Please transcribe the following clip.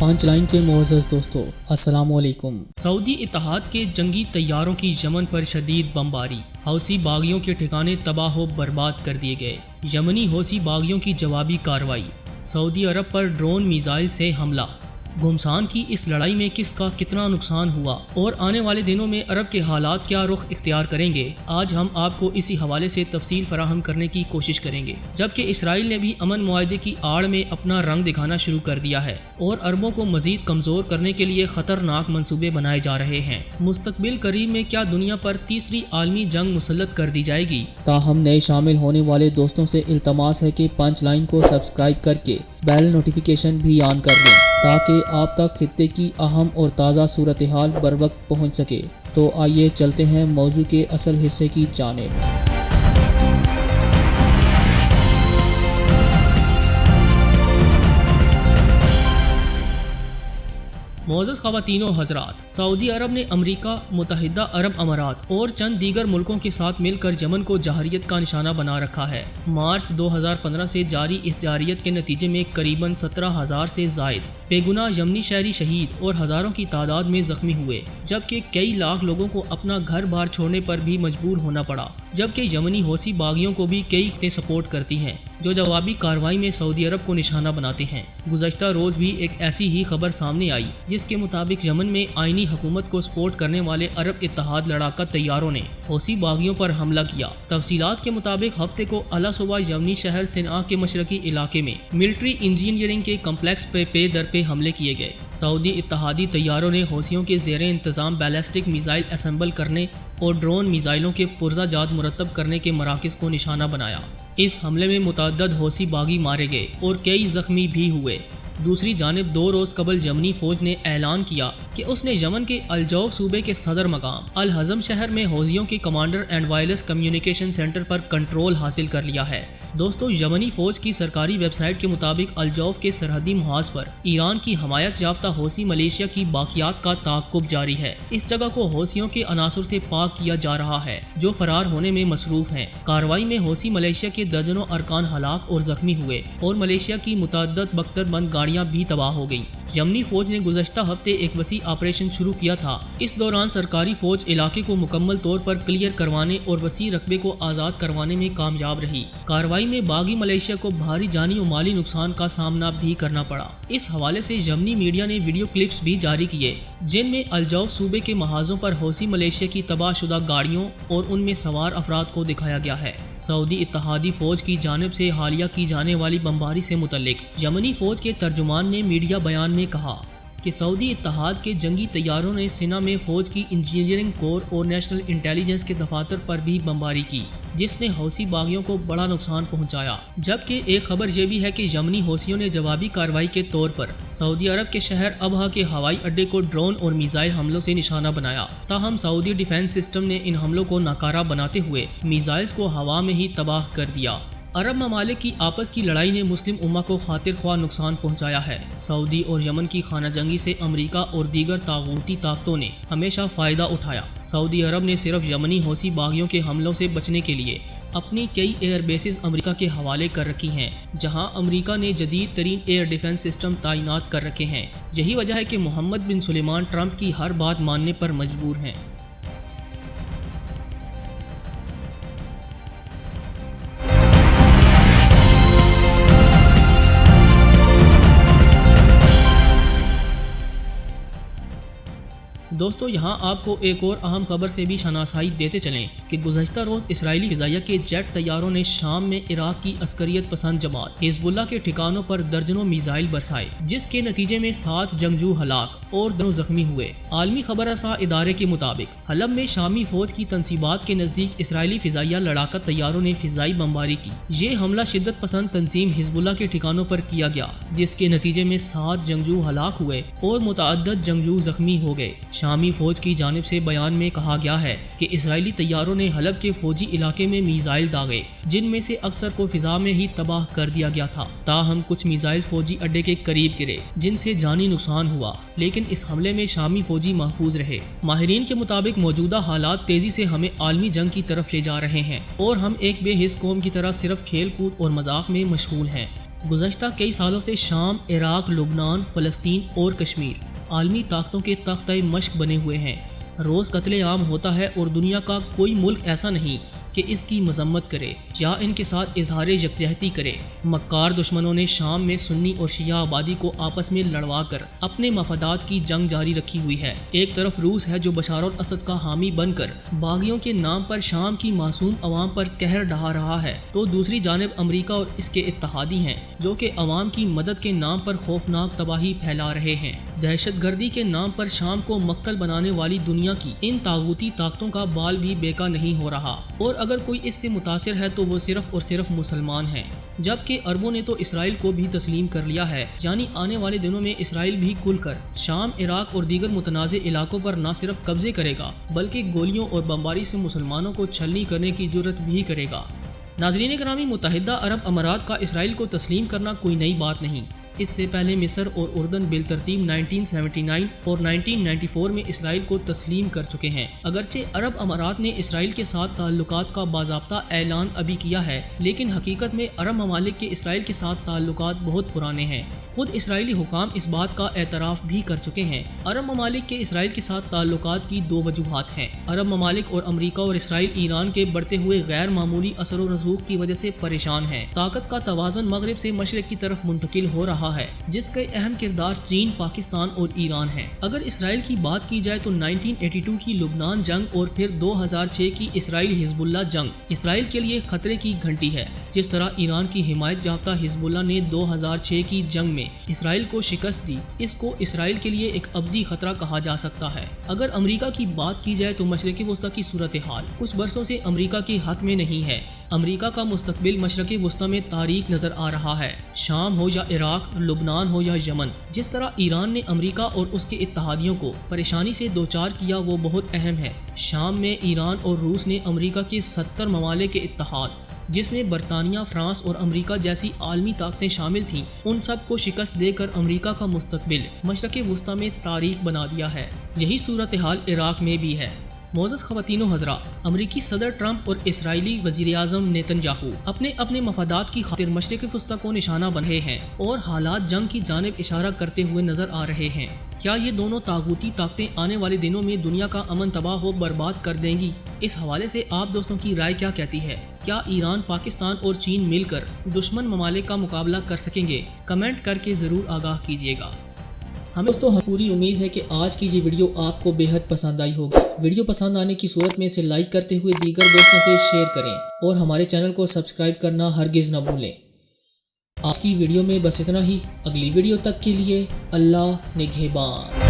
پانچ لائن کے معزز دوستو، السلام علیکم۔ سعودی اتحاد کے جنگی طیاروں کی یمن پر شدید بمباری، حوثی باغیوں کے ٹھکانے تباہ و برباد کر دیے گئے۔ یمنی حوثی باغیوں کی جوابی کارروائی، سعودی عرب پر ڈرون میزائل سے حملہ۔ گھمسان کی اس لڑائی میں کس کا کتنا نقصان ہوا اور آنے والے دنوں میں عرب کے حالات کیا رخ اختیار کریں گے، آج ہم آپ کو اسی حوالے سے تفصیل فراہم کرنے کی کوشش کریں گے۔ جبکہ اسرائیل نے بھی امن معاہدے کی آڑ میں اپنا رنگ دکھانا شروع کر دیا ہے اور عربوں کو مزید کمزور کرنے کے لیے خطرناک منصوبے بنائے جا رہے ہیں۔ مستقبل قریب میں کیا دنیا پر تیسری عالمی جنگ مسلط کر دی جائے گی؟ تاہم نئے شامل ہونے والے دوستوں سے التماس ہے کہ پانچ لائن کو سبسکرائب کر کے بیل نوٹیفیکیشن بھی آن کر لیں تاکہ آپ تک خطے کی اہم اور تازہ صورتحال بر وقت پہنچ سکے۔ تو آئیے چلتے ہیں موضوع کے اصل حصے کی جانب۔ معزز خواتین و حضرات، سعودی عرب نے امریکہ، متحدہ عرب امارات اور چند دیگر ملکوں کے ساتھ مل کر یمن کو جارحیت کا نشانہ بنا رکھا ہے۔ مارچ 2015 سے جاری اس جارحیت کے نتیجے میں قریباً 17,000 سے زائد بے گناہ یمنی شہری شہید اور ہزاروں کی تعداد میں زخمی ہوئے، جبکہ کئی لاکھ لوگوں کو اپنا گھر بار چھوڑنے پر بھی مجبور ہونا پڑا۔ جبکہ یمنی حوثی باغیوں کو بھی کئی قوتیں سپورٹ کرتی ہیں جو جوابی کارروائی میں سعودی عرب کو نشانہ بناتے ہیں۔ گزشتہ روز بھی ایک ایسی ہی خبر سامنے آئی جس کے مطابق یمن میں آئینی حکومت کو سپورٹ کرنے والے عرب اتحاد لڑاکا طیاروں نے حوثی باغیوں پر حملہ کیا۔ تفصیلات کے مطابق ہفتے کو اعلیٰ صوبہ یمنی شہر صنعاء کے مشرقی علاقے میں ملٹری انجینئرنگ کے کمپلیکس پہ در پہ حملے کیے گئے۔ سعودی اتحادی طیاروں نے حوثیوں کے زیر انتظام بیلسٹک میزائل اسمبل کرنے اور ڈرون میزائلوں کے پرزہ جات مرتب کرنے کے مراکز کو نشانہ بنایا۔ اس حملے میں متعدد حوثی باغی مارے گئے اور کئی زخمی بھی ہوئے۔ دوسری جانب 2 روز قبل یمنی فوج نے اعلان کیا کہ اس نے یمن کے الجوف صوبے کے صدر مقام الحزم شہر میں حوثیوں کے commander and wireless communication centre per control حاصل کر لیا ہے۔ دوستو، یمنی فوج کی سرکاری ویب سائٹ کے مطابق الجوف کے سرحدی محاذ پر ایران کی حمایت یافتہ حوثی ملیشیا کی باقیات کا تعاقب جاری ہے۔ اس جگہ کو حوثیوں کے عناصر سے پاک کیا جا رہا ہے جو فرار ہونے میں مصروف ہیں۔ کارروائی میں حوثی ملیشیا کے درجنوں ارکان ہلاک اور زخمی ہوئے اور ملیشیا کی متعدد بختر بند گاڑیاں بھی تباہ ہو گئیں۔ یمنی فوج نے گزشتہ ہفتے ایک وسیع آپریشن شروع کیا تھا۔ اس دوران سرکاری فوج علاقے کو مکمل طور پر کلیئر کروانے اور وسیع رقبے کو آزاد کروانے میں کامیاب رہی۔ کارروائی میں باغی ملیشیا کو بھاری جانی و مالی نقصان کا سامنا بھی کرنا پڑا۔ اس حوالے سے یمنی میڈیا نے ویڈیو کلپس بھی جاری کیے جن میں الجوف صوبے کے محاذوں پر حوثی ملیشیا کی تباہ شدہ گاڑیوں اور ان میں سوار افراد کو دکھایا گیا ہے۔ سعودی اتحادی فوج کی جانب سے حالیہ کی جانے والی بمباری سے متعلق یمنی فوج کے ترجمان نے میڈیا بیان میں کہا کہ سعودی اتحاد کے جنگی طیاروں نے صنعاء میں فوج کی انجینئرنگ کور اور نیشنل انٹیلیجنس کے دفاتر پر بھی بمباری کی جس نے حوثی باغیوں کو بڑا نقصان پہنچایا۔ جبکہ ایک خبر یہ بھی ہے کہ یمنی حوثیوں نے جوابی کارروائی کے طور پر سعودی عرب کے شہر ابہا کے ہوائی اڈے کو ڈرون اور میزائل حملوں سے نشانہ بنایا۔ تاہم سعودی ڈیفنس سسٹم نے ان حملوں کو ناکارہ بناتے ہوئے میزائلز کو ہوا میں ہی تباہ کر دیا۔ عرب ممالک کی آپس کی لڑائی نے مسلم امہ کو خاطر خواہ نقصان پہنچایا ہے۔ سعودی اور یمن کی خانہ جنگی سے امریکہ اور دیگر طاغوتی طاقتوں نے ہمیشہ فائدہ اٹھایا۔ سعودی عرب نے صرف یمنی حوثی باغیوں کے حملوں سے بچنے کے لیے اپنی کئی ایئر بیسز امریکہ کے حوالے کر رکھی ہیں، جہاں امریکہ نے جدید ترین ایئر ڈیفنس سسٹم تعینات کر رکھے ہیں۔ یہی وجہ ہے کہ محمد بن سلیمان ٹرمپ کی ہر بات ماننے پر مجبور ہیں۔ دوستو، یہاں آپ کو ایک اور اہم خبر سے بھی شناسائی دیتے چلیں کہ گزشتہ روز اسرائیلی فضائیہ کے جیٹ طیاروں نے شام میں عراق کی عسکریت پسند جماعت حزب اللہ کے ٹھکانوں پر درجنوں میزائل برسائے جس کے نتیجے میں 7 جنگجو ہلاک اور 2 زخمی ہوئے۔ عالمی خبر رساں ادارے کے مطابق حلب میں شامی فوج کی تنصیبات کے نزدیک اسرائیلی فضائیہ لڑاکا طیاروں نے فضائی بمباری کی۔ یہ حملہ شدت پسند تنظیم حزب اللہ کے ٹھکانوں پر کیا گیا جس کے نتیجے میں 7 جنگجو ہلاک ہوئے اور متعدد جنگجو زخمی ہو گئے۔ شامی فوج کی جانب سے بیان میں کہا گیا ہے کہ اسرائیلی طیاروں نے حلب کے فوجی علاقے میں میزائل داغے جن میں سے اکثر کو فضا میں ہی تباہ کر دیا گیا تھا۔ تاہم کچھ میزائل فوجی اڈے کے قریب گرے جن سے جانی نقصان ہوا، لیکن اس حملے میں شامی فوجی محفوظ رہے۔ ماہرین کے مطابق موجودہ حالات تیزی سے ہمیں عالمی جنگ کی طرف لے جا رہے ہیں اور ہم ایک بے حس قوم کی طرح صرف کھیل کود اور مذاق میں مشغول ہیں۔ گزشتہ کئی سالوں سے شام، عراق، لبنان، فلسطین اور کشمیر عالمی طاقتوں کے تختۂ مشق بنے ہوئے ہیں۔ روز قتل عام ہوتا ہے اور دنیا کا کوئی ملک ایسا نہیں کہ اس کی مذمت کرے یا ان کے ساتھ اظہار یکجہتی کرے۔ مکار دشمنوں نے شام میں سنی اور شیعہ آبادی کو آپس میں لڑوا کر اپنے مفادات کی جنگ جاری رکھی ہوئی ہے۔ ایک طرف روس ہے جو بشار الاسد کا حامی بن کر باغیوں کے نام پر شام کی معصوم عوام پر قہر ڈھا رہا ہے، تو دوسری جانب امریکہ اور اس کے اتحادی ہیں جو کہ عوام کی مدد کے نام پر خوفناک تباہی پھیلا رہے ہیں۔ دہشت گردی کے نام پر شام کو مقتل بنانے والی دنیا کی ان طاغوتی طاقتوں کا بال بھی بیکا نہیں ہو رہا، اور اگر کوئی اس سے متاثر ہے تو وہ صرف اور صرف مسلمان ہیں، جبکہ عربوں نے تو اسرائیل کو بھی تسلیم کر لیا ہے۔ یعنی آنے والے دنوں میں اسرائیل بھی کھل کر شام، عراق اور دیگر متنازع علاقوں پر نہ صرف قبضے کرے گا بلکہ گولیوں اور بمباری سے مسلمانوں کو چھلنی کرنے کی جرت بھی کرے گا۔ ناظرین گرامی، متحدہ عرب امارات کا اسرائیل کو تسلیم کرنا کوئی نئی بات نہیں۔ اس سے پہلے مصر اور اردن بالترتیب 1979 اور 1994 میں اسرائیل کو تسلیم کر چکے ہیں۔ اگرچہ عرب امارات نے اسرائیل کے ساتھ تعلقات کا باضابطہ اعلان ابھی کیا ہے، لیکن حقیقت میں عرب ممالک کے اسرائیل کے ساتھ تعلقات بہت پرانے ہیں۔ خود اسرائیلی حکام اس بات کا اعتراف بھی کر چکے ہیں۔ عرب ممالک کے اسرائیل کے ساتھ تعلقات کی دو وجوہات ہیں۔ عرب ممالک اور امریکہ اور اسرائیل ایران کے بڑھتے ہوئے غیر معمولی اثر و رسوخ کی وجہ سے پریشان ہیں۔ طاقت کا توازن مغرب سے مشرق کی طرف منتقل ہو رہا ہے، جس کا اہم کردار چین، پاکستان اور ایران ہے۔ اگر اسرائیل کی بات کی جائے تو 1982 کی لبنان جنگ اور پھر 2006 کی اسرائیل حزب اللہ جنگ اسرائیل کے لیے خطرے کی گھنٹی ہے۔ جس طرح ایران کی حمایت یافتہ حزب اللہ نے 2006 کی جنگ میں اسرائیل کو شکست دی، اس کو اسرائیل کے لیے ایک ابدی خطرہ کہا جا سکتا ہے۔ اگر امریکہ کی بات کی جائے تو مشرق وسطی کی صورتحال کچھ برسوں سے امریکہ کے حق میں نہیں ہے۔ امریکہ کا مستقبل مشرق وسطی میں تاریک نظر آ رہا ہے، شام ہو یا عراق، لبنان ہو یا یمن۔ جس طرح ایران نے امریکہ اور اس کے اتحادیوں کو پریشانی سے دوچار کیا وہ بہت اہم ہے۔ شام میں ایران اور روس نے امریکہ کے 70 ممالک کے اتحاد، جس میں برطانیہ، فرانس اور امریکہ جیسی عالمی طاقتیں شامل تھیں، ان سب کو شکست دے کر امریکہ کا مستقبل مشرق وسطی میں تاریک بنا دیا ہے۔ یہی صورتحال عراق میں بھی ہے۔ معزز خواتین و حضرات، امریکی صدر ٹرمپ اور اسرائیلی وزیراعظم نیتن یاہو اپنے مفادات کی خاطر مشرق وسطی کو نشانہ بنے ہیں اور حالات جنگ کی جانب اشارہ کرتے ہوئے نظر آ رہے ہیں۔ کیا یہ دونوں طاغوتی طاقتیں آنے والے دنوں میں دنیا کا امن تباہ و برباد کر دیں گی؟ اس حوالے سے آپ دوستوں کی رائے کیا کہتی ہے؟ کیا ایران، پاکستان اور چین مل کر دشمن ممالک کا مقابلہ کر سکیں گے؟ کمنٹ کر کے ضرور آگاہ کیجیے گا۔ دوستوں، ہم پوری امید ہے کہ آج کی یہ ویڈیو آپ کو بے حد پسند آئی ہوگی۔ ویڈیو پسند آنے کی صورت میں اسے لائک کرتے ہوئے دیگر دوستوں سے شیئر کریں اور ہمارے چینل کو سبسکرائب کرنا ہرگز نہ بھولیں۔ آج کی ویڈیو میں بس اتنا ہی۔ اگلی ویڈیو تک کے لیے اللہ نگہبان۔